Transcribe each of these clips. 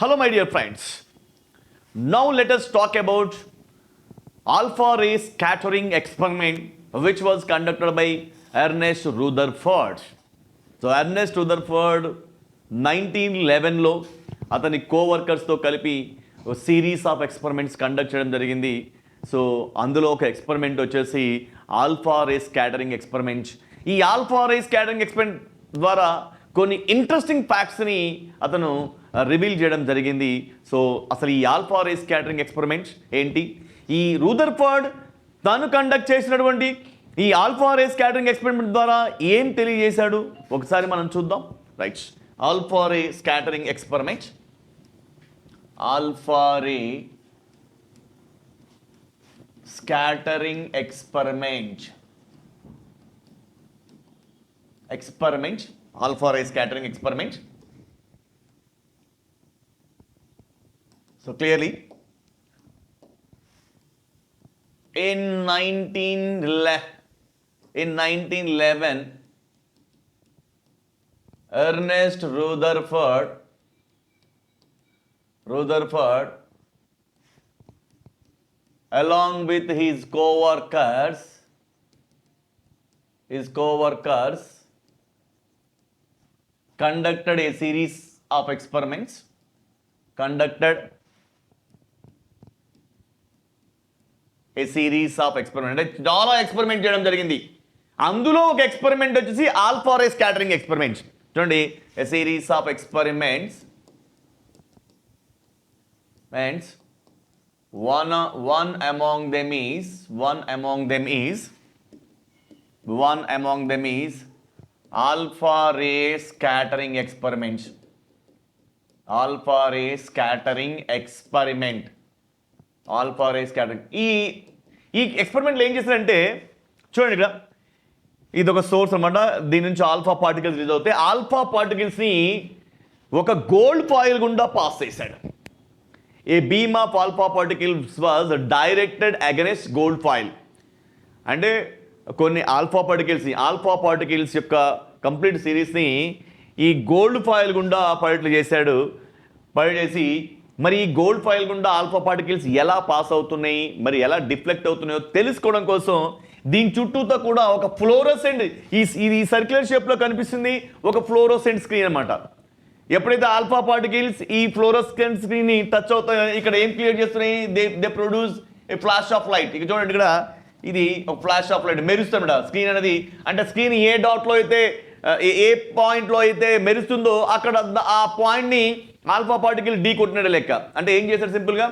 Hello, my dear friends. Now let us talk about alpha ray scattering experiment which was conducted by Ernest Rutherford. So Ernest Rutherford 1911లో అతని కోవర్కర్స్తో కలిపి series of experiments conduct చేయడం జరిగింది. So అందులో ఒక experiment వచ్చేసి alpha ray scattering experiment. ఈ ఆల్ఫా రే స్కాటరింగ్ ఎక్స్పెరిమెంట్ ద్వారా కొన్ని ఇంట్రెస్టింగ్ ఫ్యాక్ట్స్ని అతను రివీల్ చేయడం జరిగింది. సో అసలు ఈ ఆల్ఫా రే స్కాటరింగ్ ఎక్స్పెరిమెంట్ ఏంటి, ఈ రూదర్ఫర్డ్ తాను కండక్ట్ చేసినటువంటి ఈ ఆల్ఫా రే స్కాటరింగ్ ఎక్స్పెరిమెంట్ ద్వారా ఏం తెలియజేశాడు ఒకసారి మనం చూద్దాం. Right, alpha ray scattering experiment. Alpha ray scattering experiment alpha ray scattering experiment. So clearly, in 1911, Ernest Rutherford along with his co-workers conducted a series of experiments. అంటే చాలా experiment చేయడం జరిగింది. అందులో ఒక ఎక్స్పెరిమెంట్ వచ్చేసి ఆల్ఫా రే స్కాటరింగ్ ఎక్స్పెరిమెంట్. చూడండి, a series of experiments one among them is alpha ray scattering experiment. Alpha ray scattering. ఈ ఎక్స్పెరిమెంట్లో ఏం చేస్తారంటే చూడండి, ఇక్కడ ఇది ఒక సోర్స్ అనమాట. దీని నుంచి ఆల్ఫా పార్టికల్స్ రిలీజ్ అవుతాయి. ఆల్ఫా పార్టికల్స్ని ఒక గోల్డ్ ఫాయిల్ గుండా పాస్ చేశాడు. A beam of alpha particles was directed against gold foil. అంటే కొన్ని ఆల్ఫా పార్టికల్స్ యొక్క కంప్లీట్ సిరీస్ని ఈ గోల్డ్ ఫాయిల్ గుండా చేసి మరి ఈ గోల్డ్ ఫాయిల్ గుండా ఆల్ఫా పార్టికల్స్ ఎలా పాస్ అవుతున్నాయి, మరి ఎలా డిఫ్లెక్ట్ అవుతున్నాయో తెలుసుకోవడం కోసం దీని చుట్టూతో కూడా ఒక ఫ్లోరోసెంట్, ఇది సర్క్యులర్ షేప్లో కనిపిస్తుంది, ఒక ఫ్లోరోసెంట్ స్క్రీన్ అనమాట. ఎప్పుడైతే ఆల్ఫా పార్టికల్స్ ఈ ఫ్లోరోసెంట్ స్క్రీన్ని టచ్ అవుతాయో ఇక్కడ ఏం క్రియేట్ చేస్తున్నాయి, they produce A flash of light. ఇక చూడండి, ఇక్కడ ఇది ఒక ఫ్లాష్ ఆఫ్ లైట్ మెరుస్తుంది స్క్రీన్ అనేది. అంటే స్క్రీన్ ఏ డాట్లో అయితే ఏ పాయింట్లో అయితే మెరుస్తుందో అక్కడ ఆ పాయింట్ని ఆల్ఫా పార్టికల్ ఢీ కొట్టినట్టు లెక్క. అంటే ఏం చేశాడు, సింపుల్గా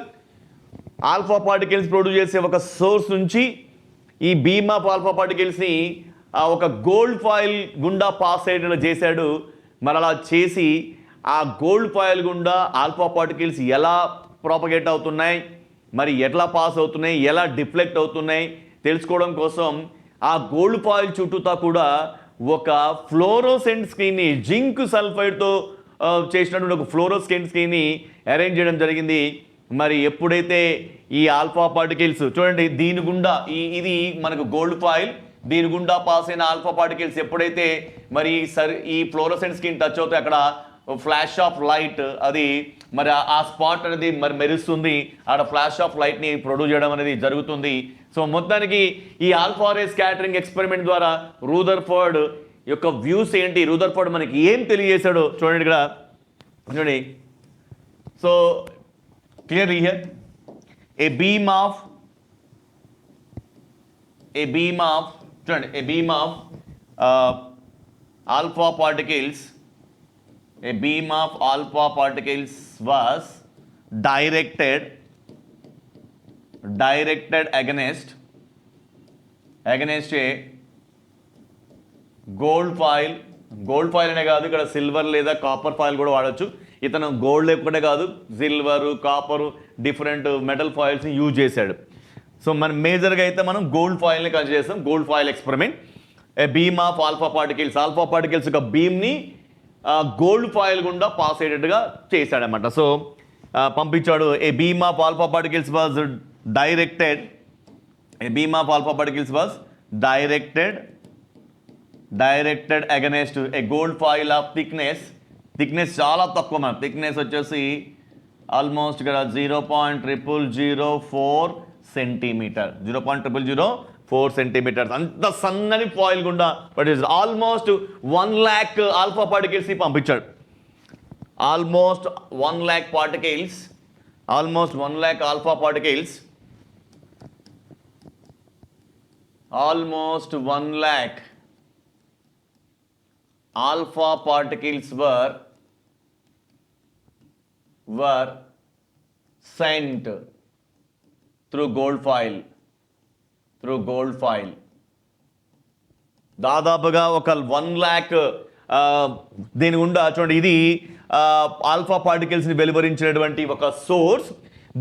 ఆల్ఫా పార్టికల్స్ ప్రొడ్యూస్ చేసే ఒక సోర్స్ నుంచి ఈ బీమ్ ఆఫ్ ఆల్ఫా పార్టికల్స్ని ఒక గోల్డ్ ఫాయిల్ గుండా పాస్ అయ్యేటట్టు చేశాడు. మరి అలా చేసి ఆ గోల్డ్ ఫాయిల్ గుండా ఆల్ఫా పార్టికల్స్ ఎలా ప్రాపగేట్ అవుతున్నాయి, మరి ఎట్లా పాస్ అవుతున్నాయి, ఎలా డిఫ్లెక్ట్ అవుతున్నాయి తెలుసుకోవడం కోసం ఆ గోల్డ్ ఫాయిల్ చుట్టూతా కూడా ఒక ఫ్లోరోసెంట్ స్క్రీన్ని జింక్ సల్ఫైడ్తో చేసినటువంటి ఒక ఫ్లోరోసెంట్ స్క్రీన్ని అరేంజ్ చేయడం జరిగింది. మరి ఎప్పుడైతే ఈ ఆల్ఫా పార్టికల్స్ చూడండి, దీని గుండా ఇది మనకు గోల్డ్ ఫాయిల్, దీని గుండా పాస్ అయిన ఆల్ఫా పార్టికల్స్ ఎప్పుడైతే మరి ఈ ఫ్లోరోసెంట్ స్క్రీన్ టచ్ అవుతాయి అక్కడ ఫ్లాష్ ఆఫ్ లైట్, అది మరి ఆ స్పాట్ అనేది మరి మెరుస్తుంది, ఆడ ఫ్లాష్ ఆఫ్ లైట్ని ప్రొడ్యూస్ చేయడం అనేది జరుగుతుంది. సో మొత్తానికి ఈ ఆల్ఫా రే స్కాటరింగ్ ఎక్స్పెరిమెంట్ ద్వారా రూదర్ఫర్డ్ యొక్క వ్యూస్ ఏంటి, రూదర్ఫర్డ్ మనకి ఏం తెలియజేశాడో చూడండి ఇక్కడ. చూడండి, so clearly here a beam of alpha particles was directed against a gold foil అనే కాదు, ఇక్కడ సిల్వర్ లేదా కాపర్ ఫాయిల్ కూడా వాడచ్చు. ఇతను గోల్డ్ ఒక్కటే కాదు, సిల్వరు, కాపరు, డిఫరెంట్ మెటల్ ఫాయిల్స్ని యూజ్ చేశాడు. సో మనం మేజర్గా అయితే మనం గోల్డ్ ఫాయిల్ని కన్సిడర్ చేస్తాం. Gold foil experiment, a beam of alpha particles యొక్క బీమ్ని గోల్డ్ ఫాయిల్ గుండా పాస్ అయ్యేటట్టుగా చేశాడనమాట. సో పంపించాడు. A beam of alpha particles was directed against a gold foil of thickness చాలా తక్కువ. మన థిక్నెస్ వచ్చేసి ఆల్మోస్ట్ ఇక్కడ 0.0004 సెంటీమీటర్, 0.004 సెంటీమీటర్స్, అంత సన్నని ఫాయిల్ గుండా but is almost 1 lakh alpha పార్టికల్స్ని పంపించాడు. Almost 1 lakh particles, almost 1 lakh alpha particles, almost 1 lakh alpha particles were sent through gold foil. దాదాపుగా ఒక 1 lakh దీని గుండా చూడండి, ఇది ఆల్ఫా పార్టికల్స్ని వెలువరించినటువంటి ఒక సోర్స్.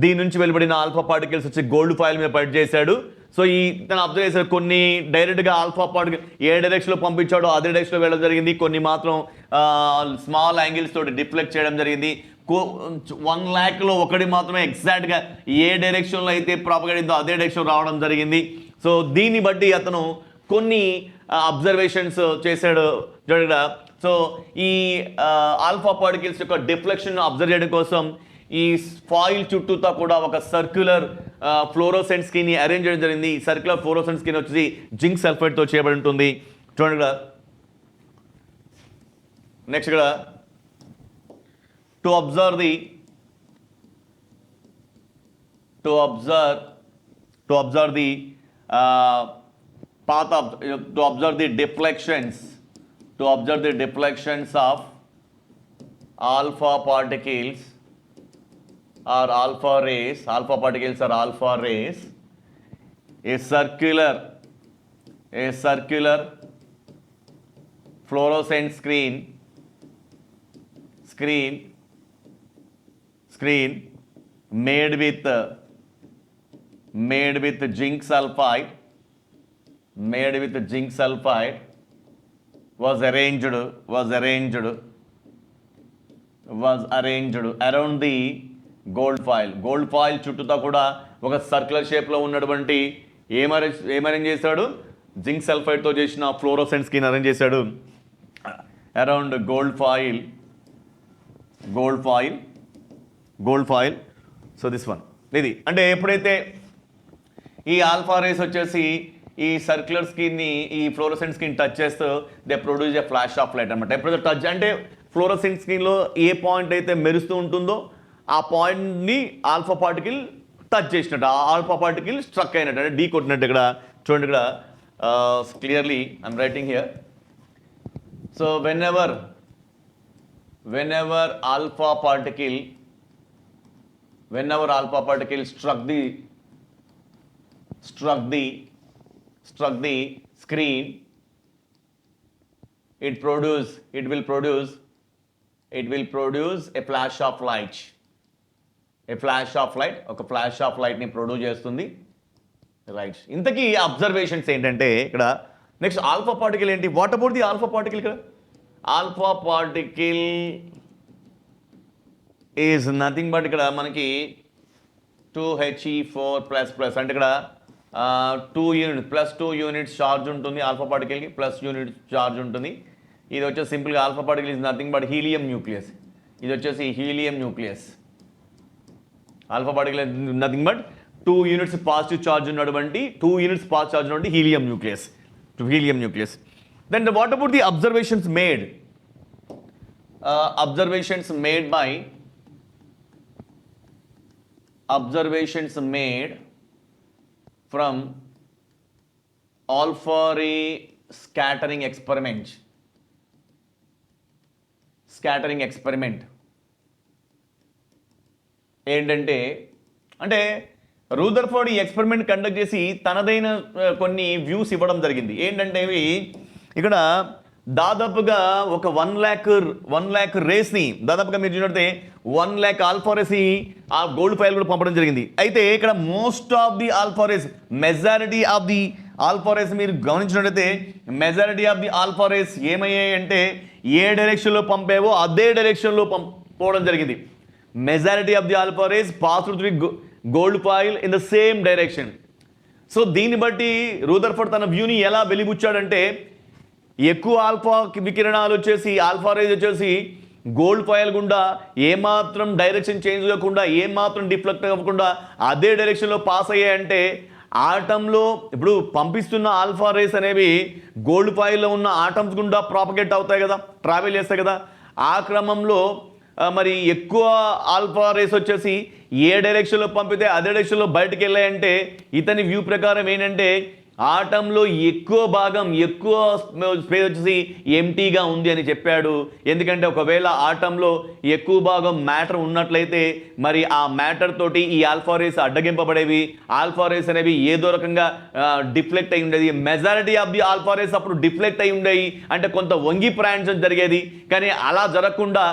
దీని నుంచి వెలువడిన ఆల్ఫా పార్టికల్స్ వచ్చి గోల్డ్ ఫాయిల్ మీద పడి చేశాడు. సో ఈ తను అబ్జర్వ్ చేశాడు, కొన్ని డైరెక్ట్గా ఆల్ఫా పార్టికల్ ఏ డైరెక్షన్లో పంపించాడో అదే డైరెక్షన్లో వెళ్ళడం జరిగింది, కొన్ని మాత్రం స్మాల్ యాంగిల్స్ తోటి డిఫ్లెక్ట్ చేయడం జరిగింది. 1 lakhలో ఒకటి మాత్రమే ఎగ్జాక్ట్గా ఏ డైరెక్షన్లో అయితే ప్రాపగేట్ అయిందో అదే డైరెక్షన్ రావడం జరిగింది. సో దీన్ని బట్టి అతను కొన్ని అబ్జర్వేషన్స్ చేశాడు చూడ. సో ఈ ఆల్ఫా పార్టికల్స్ యొక్క డిఫ్లెక్షన్ అబ్జర్వ్ చేయడం కోసం ఈ ఫాయిల్ చుట్టూతా కూడా ఒక సర్క్యులర్ ఫ్లోరోసెంట్ స్క్రీన్ని అరేంజ్ చేయడం జరిగింది. ఈ సర్క్యులర్ ఫ్లోరోసెంట్ స్క్రీన్ వచ్చి జింక్ సల్ఫైడ్తో చేయబడి ఉంటుంది. చూడండి ఇక్కడ నెక్స్ట్ ఇక్కడ to observe the path of to observe the deflections of alpha particles or alpha rays. Alpha particles are alpha rays. A circular fluorescent screen made with zinc sulfide was arranged around the gold foil. Gold foil చుట్టూతా కూడా ఒక circular షేప్లో ఉన్నటువంటి ఏమరేంజ్ చేశాడు, zinc సల్ఫైడ్తో చేసిన fluorescent screen arrange చేశాడు around gold foil. So this one ఇది అంటే ఎప్పుడైతే ఈ ఆల్ఫా రేస్ వచ్చేసి ఈ సర్క్యులర్ స్క్రీన్ని ఈ ఫ్లోరోసెంట్ స్క్రీన్ టచ్ చేస్తూ they produce A flash of light అనమాట. ఎప్పుడైతే టచ్ అంటే ఫ్లోరోసెంట్ స్క్రీన్లో ఏ పాయింట్ అయితే మెరుస్తూ ఉంటుందో ఆ పాయింట్ని ఆల్ఫా పార్టికల్ టచ్ చేసినట్టు, ఆ ఆల్ఫా పార్టికల్ స్ట్రక్ అయినట్టు, అంటే ఢీ కొట్టినట్టు. ఇక్కడ చూడండి, ఇక్కడ clearly I'm writing here. So whenever alpha particle struck the screen, it will produce a flash of light. ఒక ఫ్లాష్ ఆఫ్ లైట్ ని ప్రొడ్యూస్ చేస్తుంది. రైట్, ఇంతకీ అబ్జర్వేషన్స్ ఏంటంటే ఇక్కడ నెక్స్ట్ ఆల్ఫా పార్టికల్ ఏంటి, what about the alpha particle? ఇక్కడ alpha particle is nothing but ఇక్కడ మనకి 2He4++, అంటే ఇక్కడ 2 యూనిట్స్ ప్లస్ 2 యూనిట్స్ ఛార్జ్ ఉంటుంది ఆల్ఫా పార్టికల్కి, ప్లస్ యూనిట్ ఛార్జ్ ఉంటుంది. ఇది వచ్చేసి సింపుల్గా alpha particle is nothing but helium nucleus. ఇది వచ్చేసి helium nucleus. Alpha particle nothing but 2 units positive charge ఉన్నటువంటి helium nucleus. Then what about the observations made? Observations made from alpha ray scattering experiment. ఏంటంటే అంటే Rutherford ఈ experiment conduct చేసి తనదైన కొన్ని views ఇవ్వడం జరిగింది. ఏంటంటే ఇవి ఇక్కడ దాదాపుగా ఒక 1 lakh రేస్ని దాదాపుగా మీరు చూడండి 1 lakh ఆల్ఫా రేస్ని ఆ గోల్డ్ ఫైల్ కూడా పంపడం జరిగింది. అయితే ఇక్కడ most of the alpha rays, majority of the alpha rays మీరు గమనించినట్లయితే majority of the alpha rays ఏమయ్యాయి అంటే ఏ డైరెక్షన్లో పంపేవో అదే డైరెక్షన్లో పోవడం జరిగింది. Majority of the alpha rays pass through gold foil in the same direction. So దీన్ని బట్టి రూదర్ఫోర్డ్ తన వ్యూని ఎలా వెలిబుచ్చాడంటే ఎక్కువ ఆల్ఫా వికిరణాలు వచ్చేసి ఆల్ఫా రేజ్ వచ్చేసి గోల్డ్ ఫాయిల్ గుండా ఏమాత్రం డైరెక్షన్ చేంజ్ కాకుండా ఏమాత్రం డిఫ్లెక్ట్ అవ్వకుండా అదే డైరెక్షన్లో పాస్ అయ్యాయంటే ఆటంలో ఇప్పుడు పంపిస్తున్న ఆల్ఫా రేస్ అనేవి గోల్డ్ ఫాయిల్లో ఉన్న ఆటమ్స్ గుండా ప్రాపగేట్ అవుతాయి కదా, ట్రావెల్ చేస్తాయి కదా. ఆ క్రమంలో మరి ఎక్కువ ఆల్ఫా రేస్ వచ్చేసి ఏ డైరెక్షన్లో పంపితే అదే డైరెక్షన్లో బయటకు వెళ్ళాయంటే ఇతని వ్యూ ప్రకారం ఏంటంటే ఆటంలో ఎక్కువ భాగం ఎక్కువ స్పేస్ వచ్చేసి ఎంటీగా ఉంది అని చెప్పాడు. ఎందుకంటే ఒకవేళ ఆటంలో ఎక్కువ భాగం మ్యాటర్ ఉన్నట్లయితే మరి ఆ మ్యాటర్ తోటి ఈ ఆల్ఫా రేస్ అడ్డగింపబడేవి. ఆల్ఫా రేస్ అనేవి ఏదో రకంగా డిఫ్లెక్ట్ అయి ఉండేది. Majority of the alpha rays అప్పుడు డిఫ్లెక్ట్ అయి ఉండేవి, అంటే కొంత వంగి ప్రయాణించడం జరిగేది. కానీ అలా జరగకుండా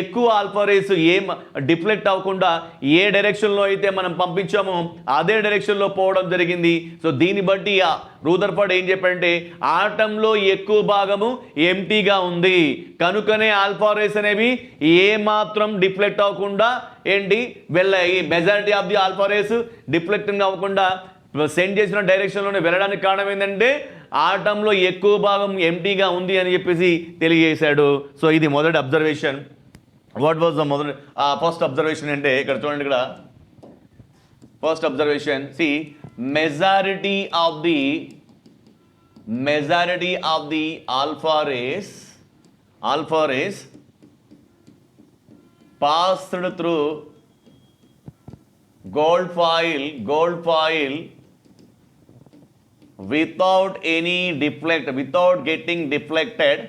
ఎక్కువ ఆల్ఫా రేస్ ఏం డిఫ్లెక్ట్ అవ్వకుండా ఏ డైరెక్షన్లో అయితే మనం పంపించామో అదే డైరెక్షన్లో పోవడం జరిగింది. సో దీన్ని బట్టి రూదర్ఫర్డ్ ఏం చెప్పాడంటే ఆటంలో ఎక్కువ భాగము ఎంటీగా ఉంది కనుకనే ఆల్ఫా రేస్ అనేవి ఏమాత్రం డిఫ్లెక్ట్ అవ్వకుండా ఏంటి వెళ్ళాయి. Majority of the alpha rays deflecting అవ్వకుండా సెండ్ చేసిన డైరెక్షన్లోనే వెళ్ళడానికి కారణం ఏంటంటే ఆటంలో ఎక్కువ భాగం ఎంటీగా ఉంది అని చెప్పేసి తెలియజేశాడు. సో ఇది మొదటి అబ్జర్వేషన్. వాట్ వాజ్ ద మొదటి ఫస్ట్ అబ్జర్వేషన్ అంటే ఇక్కడ చూడండి, ఇక్కడ ఫస్ట్ అబ్జర్వేషన్, సి majority of the alpha rays passed through gold foil without any without getting deflected.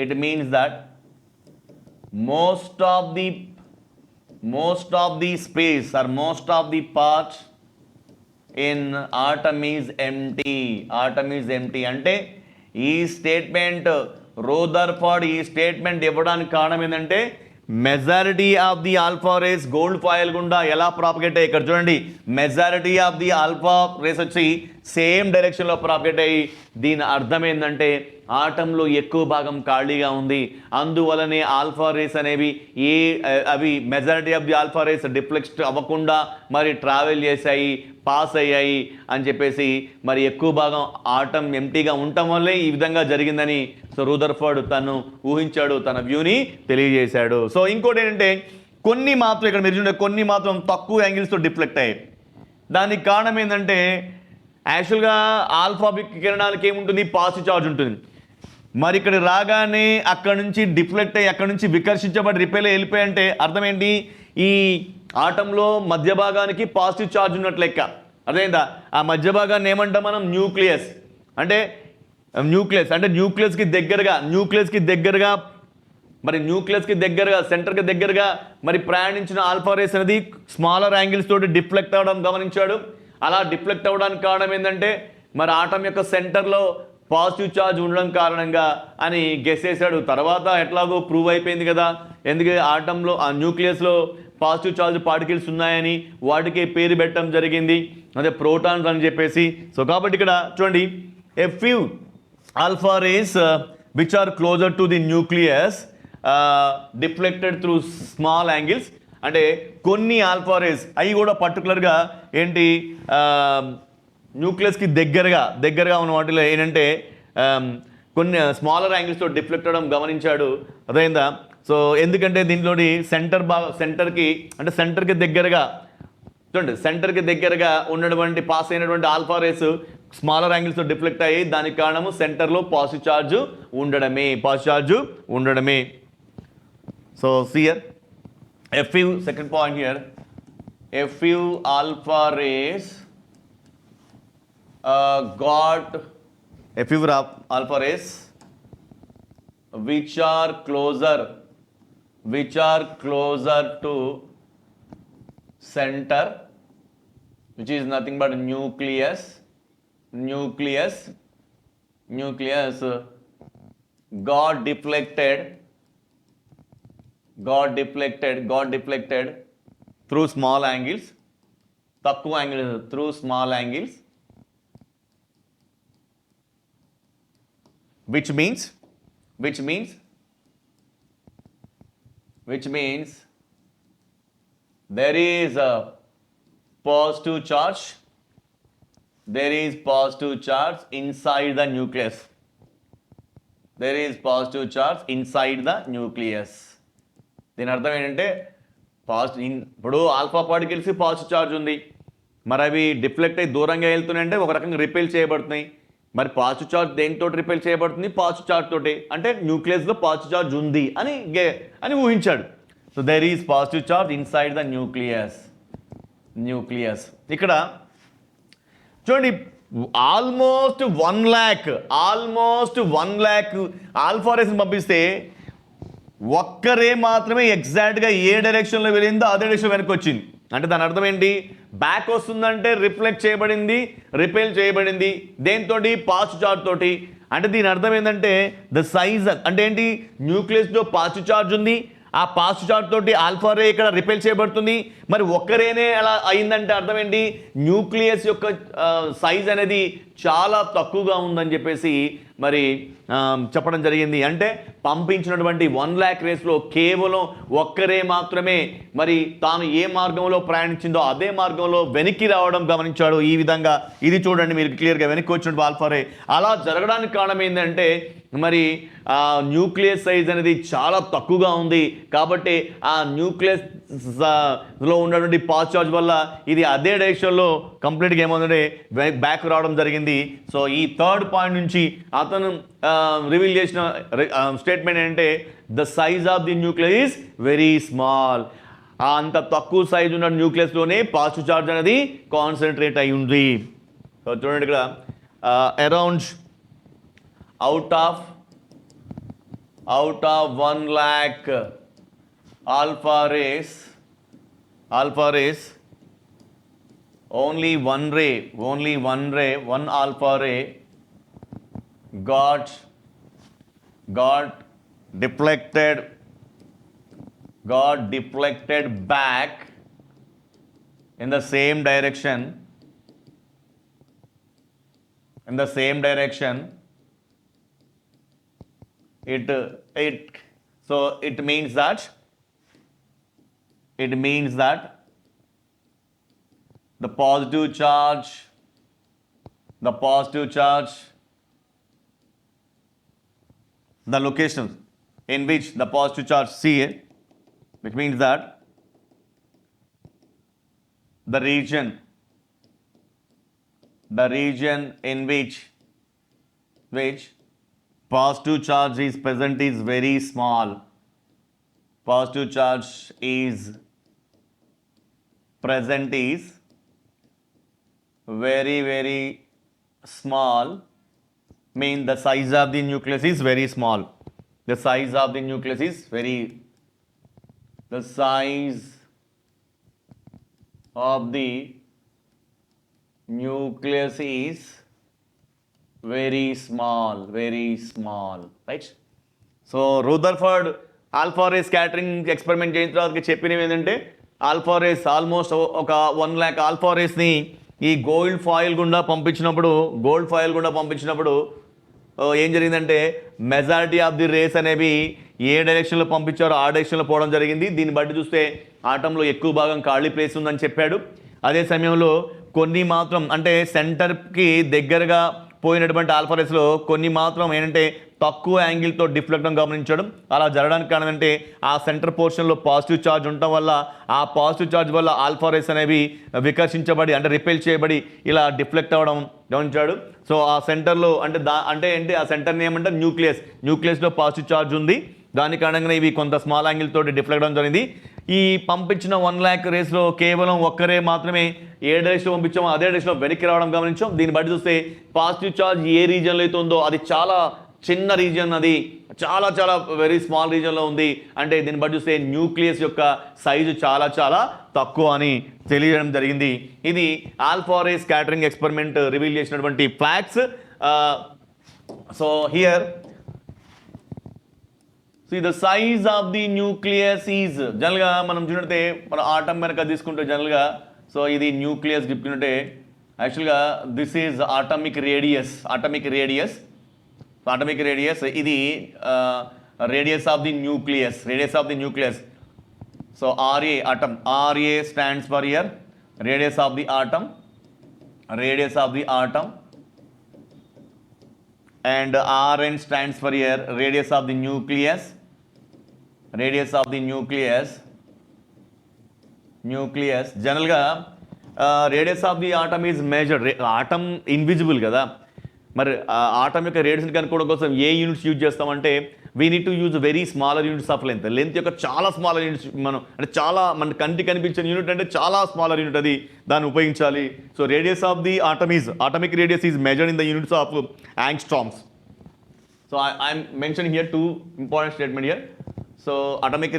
It means that most of the space or most of the part in atom is empty. అంటే ఈ statement Rutherford ఈ statement ఇవ్వడానికి కారణం ఏంటంటే majority of the alpha rays gold foil గుండా ఎలా propagate అయ్యి, ఇక్కడ చూడండి majority of the alpha rays వచ్చి సేమ్ డైరెక్షన్లో ప్రాపగేట్ అయ్యి దీని అర్థం ఏంటంటే ఆటంలో ఎక్కువ భాగం ఖాళీగా ఉంది. అందువలనే ఆల్ఫా రేస్ అనేవి అవి majority of the alpha rays deflect అవ్వకుండా మరి ట్రావెల్ చేశాయి, పాస్ అయ్యాయి అని చెప్పేసి మరి ఎక్కువ భాగం ఆటం ఎంటీగా ఉండటం వల్లే ఈ విధంగా జరిగిందని సో రూదర్ఫర్డ్ తను ఊహించాడు, తన వ్యూని తెలియజేశాడు. సో ఇంకోటి ఏంటంటే కొన్ని మాత్రం ఇక్కడ మీరు చూడండి కొన్ని మాత్రం తక్కువ యాంగిల్స్తో డిఫ్లెక్ట్ అయ్యాయి. దానికి కారణం ఏంటంటే యాక్చువల్గా ఆల్ఫా కిరణాలకి ఏముంటుంది, పాజిటివ్ ఛార్జ్ ఉంటుంది. మరి ఇక్కడ రాగానే అక్కడ నుంచి డిఫ్లెక్ట్ అయ్యి అక్కడ నుంచి వికర్షించబడి రిపేర్ వెళ్ళిపోయి అంటే అర్థం ఏంటి, ఈ ఆటంలో మధ్య భాగానికి పాజిటివ్ ఛార్జ్ ఉన్నట్లు లెక్క. అర్థమైందా? ఆ మధ్య భాగాన్ని ఏమంటాం మనం, న్యూక్లియస్ అంటే న్యూక్లియస్కి దగ్గరగా సెంటర్కి దగ్గరగా మరి ప్రయాణించిన ఆల్ఫా రేస్ అనేది స్మాలర్ యాంగిల్స్ తోటి డిఫ్లెక్ట్ అవ్వడం గమనించాడు. అలా డిఫ్లెక్ట్ అవ్వడానికి కారణం ఏంటంటే మరి ఆటం యొక్క సెంటర్లో పాజిటివ్ ఛార్జ్ ఉండడం కారణంగా అని గెస్ చేశాడు. తర్వాత ఎట్లాగో ప్రూవ్ అయిపోయింది కదా, ఎందుకంటే ఆటంలో ఆ న్యూక్లియస్లో పాజిటివ్ ఛార్జ్ పార్టికల్స్ ఉన్నాయని వాటికి పేరు పెట్టడం జరిగింది, అదే ప్రోటాన్స్ అని చెప్పేసి. సో కాబట్టి ఇక్కడ చూడండి, a few alpha rays which are closer to the nucleus deflected through small angles. అంటే కొన్ని ఆల్ఫా రేస్ అవి కూడా పర్టికులర్గా ఏంటి న్యూక్లియస్కి దగ్గరగా ఉన్న వాటిలో ఏంటంటే కొన్ని స్మాలర్ యాంగిల్స్తో డిఫ్లెక్ట్ అవ్వడం గమనించాడు. అదైందా? సో ఎందుకంటే దీంట్లోని సెంటర్కి దగ్గరగా ఉన్నటువంటి పాస్ అయినటువంటి ఆల్ఫా రేస్ స్మాలర్ యాంగిల్స్తో డిఫ్లెక్ట్ అయ్యి దానికి కారణము సెంటర్లో పాజిటివ్ ఛార్జ్ ఉండడమే. సో సియర్ second point here, a few alpha rays which are closer to center, which is nothing but nucleus got deflected through small angles, through small angles, which means there is positive charge. There is positive charge inside the nucleus. There is positive charge inside the nucleus. దీని అర్థం ఏంటంటే ఇప్పుడు alpha particles positive charge ఉంది, మరి అవి deflect అయ్యి దూరంగా వెళ్తున్నాయంటే ఒక రకంగా రిపెల్ చేయబడుతున్నాయి. మరి పాజిటివ్ ఛార్జ్ దేనితో రిపెల్ చేయబడుతుంది? పాజిటివ్ ఛార్జ్ తోటి. అంటే న్యూక్లియస్లో పాజిటివ్ ఛార్జ్ ఉంది అని ఊహించాడు. So there is positive charge inside the nucleus. ఇక్కడ చూడండి, ఆల్మోస్ట్ 1 lakh ఆల్ఫా రేస్ని పంపిస్తే ఒక్కరే మాత్రమే ఎగ్జాక్ట్గా ఏ డైరెక్షన్లో వెళ్ళిందో అదే డైరెక్షన్ వెనక్కి వచ్చింది. అంటే దాని అర్థం ఏంటి? బ్యాక్ వస్తుందంటే రిఫ్లెక్ట్ చేయబడింది, రిపెల్ చేయబడింది, దేంతో? పాజిటివ్ ఛార్జ్ తోటి. అంటే దీని అర్థం ఏంటంటే ద సైజ్ అంటే ఏంటి? న్యూక్లియస్లో పాజిటివ్ ఛార్జ్ ఉంది, ఆ పాజిటివ్ ఛార్జ్ తోటి ఆల్ఫా రే ఇక్కడ రిపెల్ చేయబడుతుంది. మరి ఒక్కరేనే అలా అయిందంటే అర్థం ఏంటి? న్యూక్లియస్ యొక్క సైజ్ అనేది చాలా తక్కువగా ఉందని చెప్పేసి మరి చెప్పడం జరిగింది. అంటే పంపించినటువంటి 1 lakh రేస్లో కేవలం ఒక్కరే మాత్రమే మరి తాను ఏ మార్గంలో ప్రయాణించిందో అదే మార్గంలో వెనక్కి రావడం గమనించాడు. ఈ విధంగా ఇది చూడండి, మీరు క్లియర్గా వెనక్కి వచ్చినట్టు ఆల్ఫా రే. అలా జరగడానికి కారణం ఏంటంటే మరి ఆ న్యూక్లియస్ సైజ్ అనేది చాలా తక్కువగా ఉంది కాబట్టి ఆ న్యూక్లియస్ లో ఉన్నటువంటి పాజిటివ్ ఛార్జ్ వల్ల ఇది అదే డైరెక్షన్లో కంప్లీట్గా ఏమవుతుందంటే బ్యాక్ రావడం జరిగింది. సో ఈ థర్డ్ పాయింట్ నుంచి అతను రివీల్ చేసిన స్టేట్మెంట్ ఏంటంటే the size of the nucleus is very small. అంత తక్కువ సైజ్ ఉన్న న్యూక్లియస్లోనే పాజిటివ్ ఛార్జ్ అనేది కాన్సన్ట్రేట్ అయి ఉంది. సో చూడండి ఇక్కడ around out of 1 lakh alpha rays, only one alpha ray got deflected back in the same direction. It means that the positive charge, the location in which the positive charge which means that the region in which positive charge is present is very small. Positive charge is present is very, very small, mean the size of the nucleus is very small. The size of the nucleus is very small, right? So Rutherford alpha ray scattering experiment చేసిన తర్వాత చెప్పినవి ఏంటంటే alpha race almost ఒక 1 lakh alpha రేస్ని ఈ gold foil గుండా పంపించినప్పుడు ఏం జరిగిందంటే మెజారిటీ ఆఫ్ ది రేస్ అనేవి ఏ డైరెక్షన్లో పంపించారో ఆ డైరెక్షన్లో పోవడం జరిగింది. దీన్ని బట్టి చూస్తే ఆటంలో ఎక్కువ భాగం ఖాళీ ప్లేస్ ఉందని చెప్పాడు. అదే సమయంలో కొన్ని మాత్రం అంటే సెంటర్కి దగ్గరగా పోయినటువంటి ఆల్ఫా రేస్లో కొన్ని మాత్రం ఏంటంటే తక్కువ యాంగిల్తో డిఫ్లెక్ట్ గమనించడం. అలా జరగడానికి కారణం అంటే ఆ సెంటర్ పోర్షన్లో పాజిటివ్ ఛార్జ్ ఉండటం వల్ల ఆ పాజిటివ్ ఛార్జ్ వల్ల ఆల్ఫా రేస్ అనేవి వికర్షించబడి అంటే రిపెల్ చేయబడి ఇలా డిఫ్లెక్ట్ అవ్వడం గమనించాడు. సో ఆ సెంటర్లో అంటే ఏంటి ఆ సెంటర్ని ఏమంటే న్యూక్లియస్లో పాజిటివ్ ఛార్జ్ ఉంది, దాని కారణంగా ఇవి కొంత స్మాల్ యాంగిల్ తోటి డిఫ్లెక్ట్ అవ్వడం జరిగింది. ఈ పంపించిన 1 lakh రేస్లో కేవలం ఒక్కరే మాత్రమే ఏ డైరెక్షన్లో పంపించామో అదే డైరెక్షన్లో వెనక్కి రావడం గమనించాం. దీన్ని బట్టి చూస్తే పాజిటివ్ ఛార్జ్ ఏ రీజియన్లో అయితే ఉందో అది చాలా చిన్న రీజియన్, అది చాలా చాలా వెరీ స్మాల్ రీజియన్లో ఉంది. అంటే దీన్ని బట్టి చూస్తే న్యూక్లియస్ యొక్క సైజు చాలా చాలా తక్కువ అని తెలియడం జరిగింది. ఇది alpha ray scattering experiment reveal చేసినటువంటి facts. So here the size of the nucleus is జనరల్గా మనం చూడంటే మన ఆటం వెనక తీసుకుంటే జనరల్గా సో ఇది న్యూక్లియస్ చెప్పుకుంటే యాక్చువల్గా దిస్ ఈజ్ ఆటమిక్ రేడియస్ ఇది radius of the nucleus. So RA atom, RA stands for here radius of the atom, and Rn stands for here radius of the nucleus, జనరల్గా radius of the atom is measured. Atom invisible కదా, మరి atom యొక్క రేడియస్ని కనుక్కోవడం కోసం ఏ units use చేస్తామంటే we need to use very smaller units of length యొక్క చాలా smaller units, మనం అంటే చాలా మన కంటి కనిపించిన యూనిట్ అంటే చాలా స్మాలర్ యూనిట్, అది దాన్ని ఉపయోగించాలి. So radius of the atomic radius is measured in the units of angstroms. So I'm mentioning here two important statement here. So atomic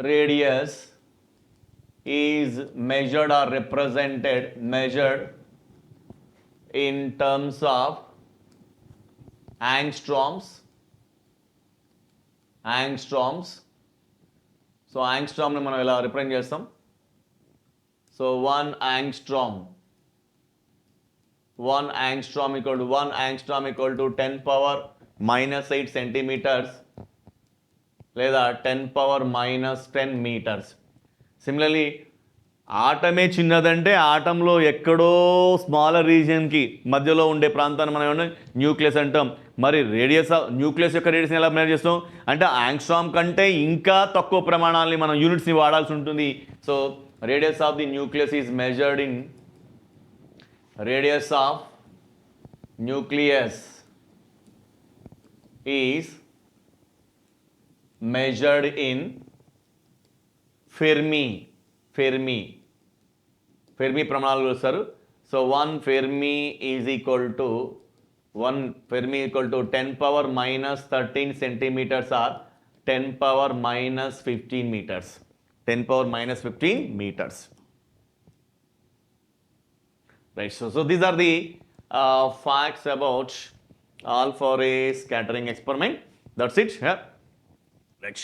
radius is measured or measured in terms of angstroms. So యాంగ్స్ట్రామ్ని మనం ఇలా represent చేస్తాం. So 1 angstrom equal to 10 power minus 8 centimeters లేదా 10 power minus 10 meters. Similarly ఆటమే చిన్నదంటే ఆటంలో ఎక్కడో smaller రీజియన్కి మధ్యలో ఉండే ప్రాంతాన్ని మనం ఏమన్నా న్యూక్లియస్ అంటాం. మరి న్యూక్లియస్ యొక్క రేడియస్ని ఎలా మెజర్ చేస్తాం అంటే యాంగ్స్ట్రామ్ కంటే ఇంకా తక్కువ ప్రమాణాలని మనం యూనిట్స్ని వాడాల్సి ఉంటుంది. So radius of the nucleus is measured in radius of nucleus is measured in Fermi ప్రమాణాలు చూస్తారు. So 1 Fermi equal to 10 power minus 13 centimeters or 10 power minus 15 meters. 10 power minus 15 meters. Right, so these are the facts about all for a scattering experiment. That's it. Yeah. Right.